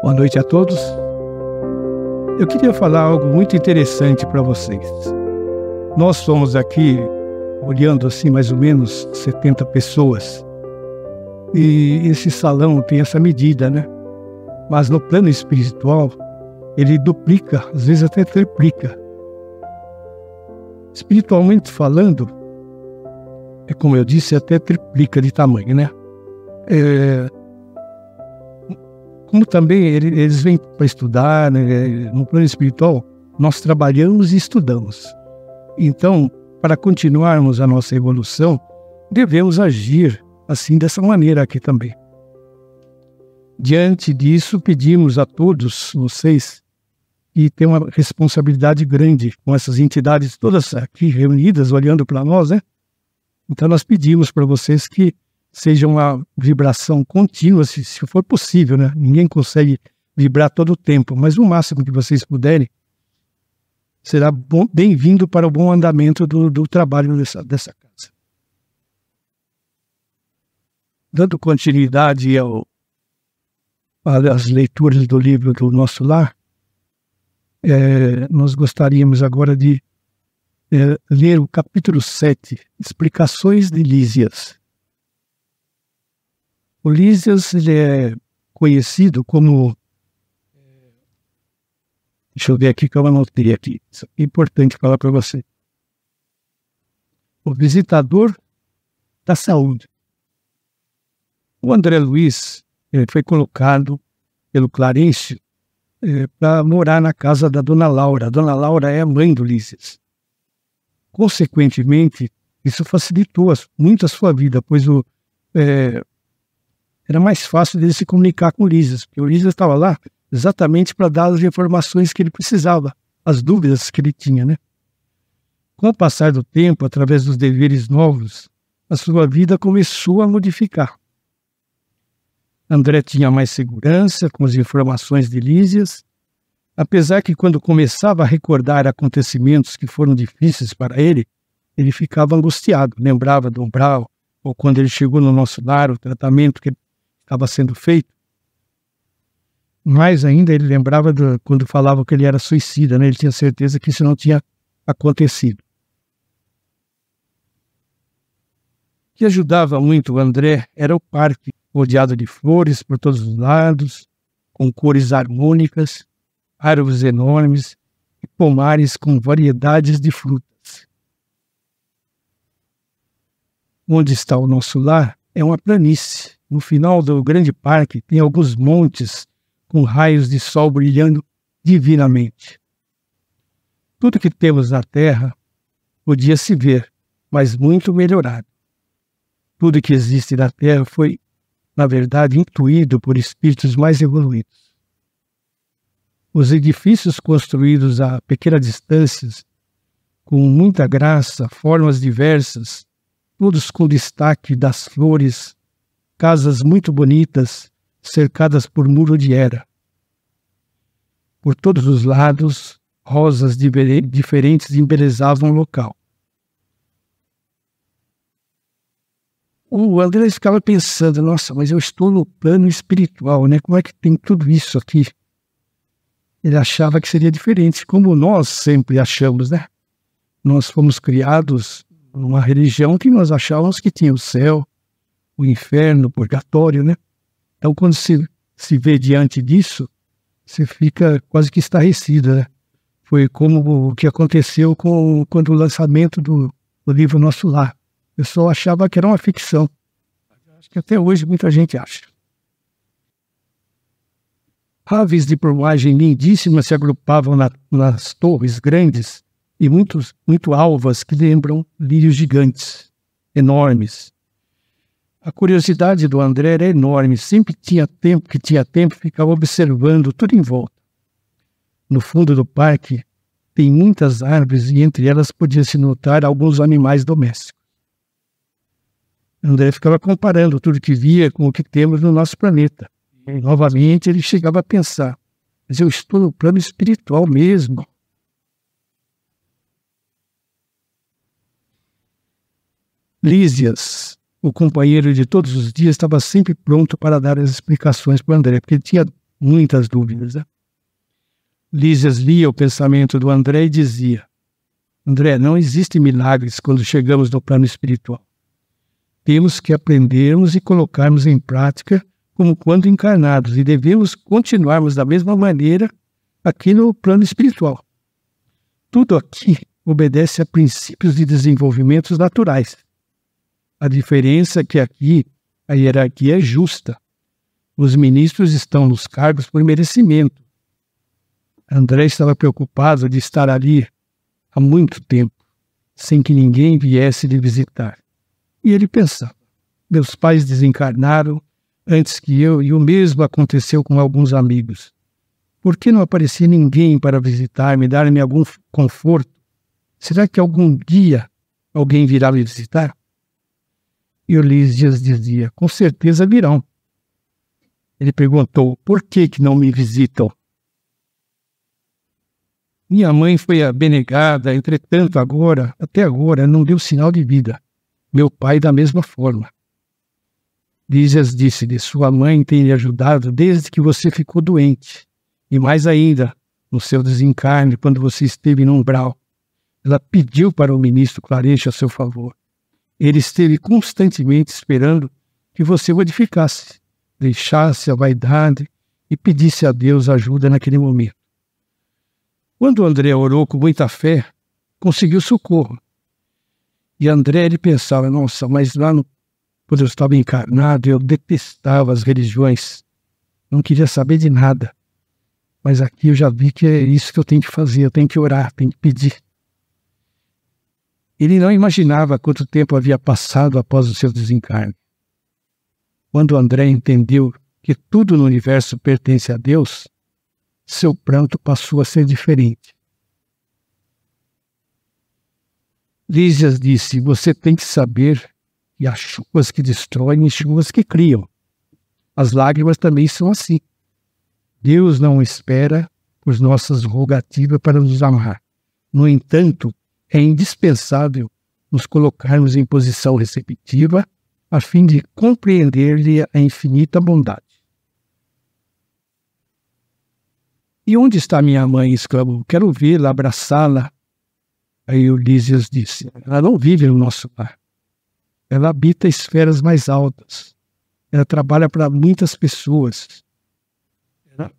Boa noite a todos. Eu queria falar algo muito interessante para vocês. Nós somos aqui, olhando assim mais ou menos 70 pessoas, e esse salão tem essa medida, né? Mas no plano espiritual, ele duplica, às vezes até triplica. Espiritualmente falando, como eu disse, até triplica de tamanho, né? Como também eles vêm para estudar, né? No plano espiritual, nós trabalhamos e estudamos. Então, para continuarmos a nossa evolução, devemos agir assim, dessa maneira aqui também. Diante disso, pedimos a todos vocês que têm uma responsabilidade grande com essas entidades todas aqui reunidas, olhando para nós, né? Então, nós pedimos para vocês que seja uma vibração contínua, se for possível, né? Ninguém consegue vibrar todo o tempo, mas o máximo que vocês puderem será bem-vindo para o bom andamento do trabalho dessa casa. Dando continuidade às leituras do livro do Nosso Lar, nós gostaríamos agora de ler o capítulo 7, Explicações de Lísias. O Lísias, ele é conhecido como... Deixa eu ver aqui que eu anotei aqui. Isso é importante falar para você. O visitador da saúde. O André Luiz foi colocado pelo Clarencio para morar na casa da Dona Laura. A Dona Laura é a mãe do Lísias. Consequentemente, isso facilitou muito a sua vida, pois era mais fácil dele se comunicar com o Lísias, porque o Lísias estava lá exatamente para dar as informações que ele precisava, as dúvidas que ele tinha, né? Com o passar do tempo, através dos deveres novos, a sua vida começou a modificar. André tinha mais segurança com as informações de Lísias, apesar que quando começava a recordar acontecimentos que foram difíceis para ele ficava angustiado, lembrava do umbral, ou quando ele chegou no Nosso Lar, o tratamento que estava sendo feito. Mais ainda, ele lembrava quando falavam que ele era suicida, né? Ele tinha certeza que isso não tinha acontecido. O que ajudava muito o André era o parque, rodeado de flores por todos os lados, com cores harmônicas, árvores enormes e pomares com variedades de frutas. Onde está o Nosso Lar é uma planície. No final do grande parque tem alguns montes com raios de sol brilhando divinamente. Tudo que temos na Terra podia se ver, mas muito melhorado. Tudo que existe na Terra foi, na verdade, intuído por espíritos mais evoluídos. Os edifícios construídos a pequenas distâncias, com muita graça, formas diversas, todos com destaque das flores, casas muito bonitas, cercadas por muro de era. Por todos os lados, rosas diferentes embelezavam o local. O André ficava pensando, nossa, mas eu estou no plano espiritual, né? Como é que tem tudo isso aqui? Ele achava que seria diferente, como nós sempre achamos, né? Nós fomos criados numa religião que nós achávamos que tinha o céu, o inferno, o purgatório, né? Então, quando se vê diante disso, você fica quase que estarrecido, né? Foi como o que aconteceu quando o lançamento do livro Nosso Lar. O pessoal achava que era uma ficção. Acho que até hoje muita gente acha. Aves de plumagem lindíssimas se agrupavam nas torres grandes e muito alvas que lembram lírios gigantes, enormes. A curiosidade do André era enorme, sempre tinha tempo, ficava observando tudo em volta. No fundo do parque tem muitas árvores e entre elas podia-se notar alguns animais domésticos. André ficava comparando tudo que via com o que temos no nosso planeta. E, novamente ele chegava a pensar, mas eu estou no plano espiritual mesmo. Lísias, o companheiro de todos os dias, estava sempre pronto para dar as explicações para o André, porque ele tinha muitas dúvidas, né? Lísias lia o pensamento do André e dizia: André, não existem milagres quando chegamos no plano espiritual. Temos que aprendermos e colocarmos em prática como quando encarnados, e devemos continuarmos da mesma maneira aqui no plano espiritual. Tudo aqui obedece a princípios de desenvolvimento naturais. A diferença é que aqui a hierarquia é justa. Os ministros estão nos cargos por merecimento. André estava preocupado de estar ali há muito tempo, sem que ninguém viesse lhe visitar. E ele pensava: meus pais desencarnaram antes que eu, e o mesmo aconteceu com alguns amigos. Por que não aparecia ninguém para visitar-me, dar-me algum conforto? Será que algum dia alguém virá me visitar? E Lísias dizia: com certeza virão. Ele perguntou: por que não me visitam? Minha mãe foi abnegada, entretanto até agora, não deu sinal de vida. Meu pai da mesma forma. Lísias disse-lhe: sua mãe tem lhe ajudado desde que você ficou doente. E mais ainda, no seu desencarne, quando você esteve no umbral. Ela pediu para o ministro Clareche a seu favor. Ele esteve constantemente esperando que você o edificasse, deixasse a vaidade e pedisse a Deus ajuda naquele momento. Quando André orou com muita fé, conseguiu socorro. E André, ele pensava: nossa, mas quando eu estava encarnado, eu detestava as religiões. Não queria saber de nada. Mas aqui eu já vi que é isso que eu tenho que fazer, eu tenho que orar, tenho que pedir. Ele não imaginava quanto tempo havia passado após o seu desencarne. Quando André entendeu que tudo no universo pertence a Deus, seu pranto passou a ser diferente. Lísias disse: você tem que saber que há chuvas que destroem e chuvas que criam. As lágrimas também são assim. Deus não espera por nossas rogativas para nos amar. No entanto, é indispensável nos colocarmos em posição receptiva a fim de compreender-lhe a infinita bondade. E onde está minha mãe? Exclamou. Quero vê-la, abraçá-la. Aí Lísias disse: ela não vive no nosso lar. Ela habita esferas mais altas. Ela trabalha para muitas pessoas. Ela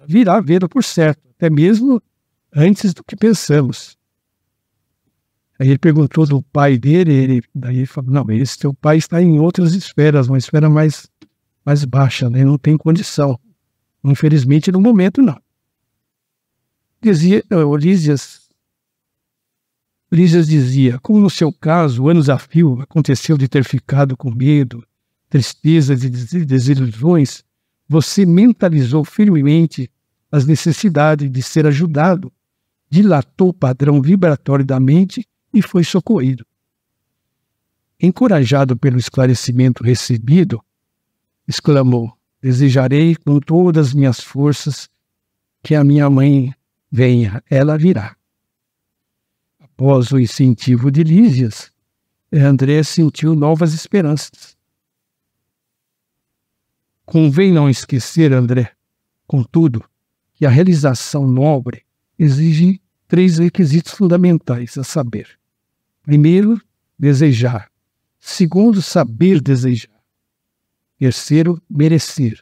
virá vê-la por certo, até mesmo antes do que pensamos. Aí ele perguntou do pai dele, daí ele falou: não, esse teu pai está em outras esferas, uma esfera mais baixa, né? Não tem condição. Infelizmente, no momento, não. Lísias dizia: como no seu caso, anos a fio, aconteceu de ter ficado com medo, tristeza e desilusões, você mentalizou firmemente as necessidades de ser ajudado, dilatou o padrão vibratório da mente e foi socorrido. Encorajado pelo esclarecimento recebido, exclamou: desejarei com todas as minhas forças que a minha mãe venha, ela virá. Após o incentivo de Lísias, André sentiu novas esperanças. Convém não esquecer, André, contudo, que a realização nobre exige 3 requisitos fundamentais, a saber: primeiro, desejar. Segundo, saber desejar. Terceiro, merecer.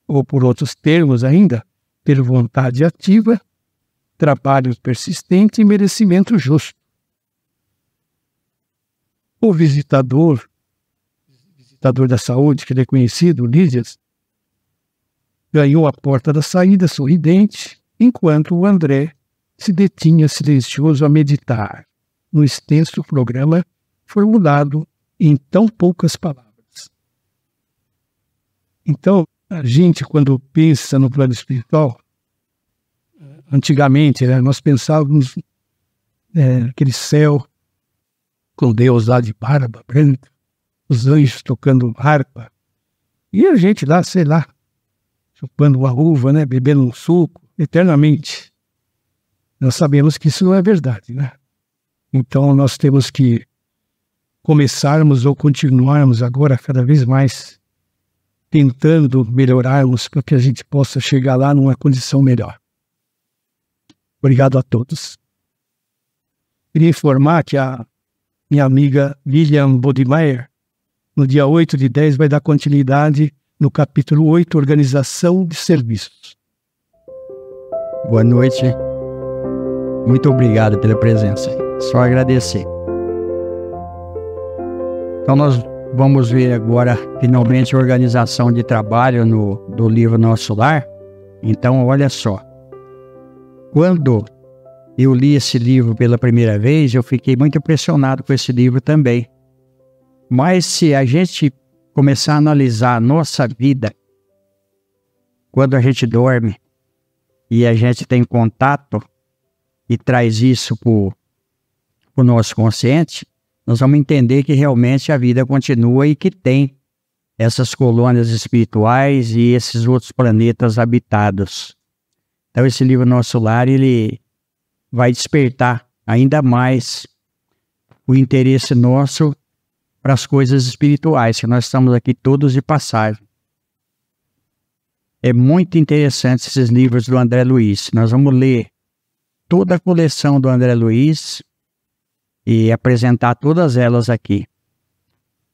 Ou, por outros termos ainda, ter vontade ativa, trabalho persistente e merecimento justo. O visitador da saúde, que ele é conhecido, Lísias, ganhou a porta da saída sorridente, enquanto o André se detinha silencioso a meditar no extenso programa formulado em tão poucas palavras. Então, a gente, quando pensa no plano espiritual, antigamente, né, nós pensávamos aquele céu com Deus lá de barba branca, os anjos tocando harpa, e a gente lá, sei lá, chupando uma uva, né, bebendo um suco, eternamente. Nós sabemos que isso não é verdade, né? Então nós temos que começarmos ou continuarmos agora cada vez mais tentando melhorarmos para que a gente possa chegar lá numa condição melhor. Obrigado a todos. Queria informar que a minha amiga Lilian Bodmeier, no dia 8/10, vai dar continuidade no capítulo 8, Organização de Serviços. Boa noite. Muito obrigado pela presença. Só agradecer. Então nós vamos ver agora, finalmente, a organização de trabalho do livro Nosso Lar. Então, olha só. Quando eu li esse livro pela primeira vez, eu fiquei muito impressionado com esse livro também. Mas se a gente começar a analisar a nossa vida, quando a gente dorme e a gente tem contato e traz isso para o nosso consciente, nós vamos entender que realmente a vida continua e que tem essas colônias espirituais e esses outros planetas habitados. Então esse livro Nosso Lar, ele vai despertar ainda mais o interesse nosso para as coisas espirituais, que nós estamos aqui todos de passagem. É muito interessante esses livros do André Luiz. Nós vamos ler toda a coleção do André Luiz e apresentar todas elas aqui.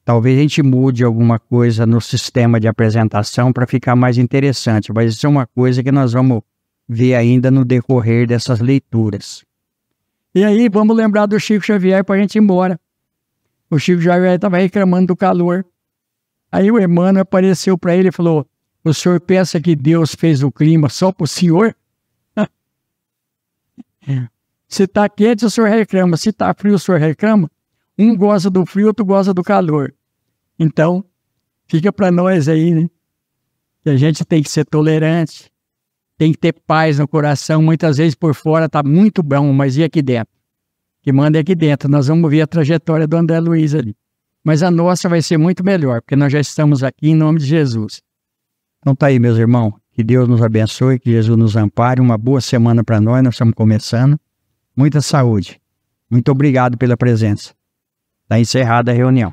Talvez a gente mude alguma coisa no sistema de apresentação para ficar mais interessante, mas isso é uma coisa que nós vamos ver ainda no decorrer dessas leituras. E aí, vamos lembrar do Chico Xavier para a gente ir embora. O Chico Xavier estava reclamando do calor. Aí o Emmanuel apareceu para ele e falou: o senhor pensa que Deus fez o clima só para o senhor? Se está quente, o senhor reclama. Se está frio, o senhor reclama. Um gosta do frio, outro gosta do calor. Então, fica para nós aí, né? Que a gente tem que ser tolerante, tem que ter paz no coração. Muitas vezes por fora está muito bom, mas e aqui dentro? Que manda é aqui dentro. Nós vamos ver a trajetória do André Luiz ali. Mas a nossa vai ser muito melhor, porque nós já estamos aqui em nome de Jesus. Então tá aí, meus irmãos. Que Deus nos abençoe, que Jesus nos ampare. Uma boa semana para nós estamos começando. Muita saúde. Muito obrigado pela presença. Está encerrada a reunião.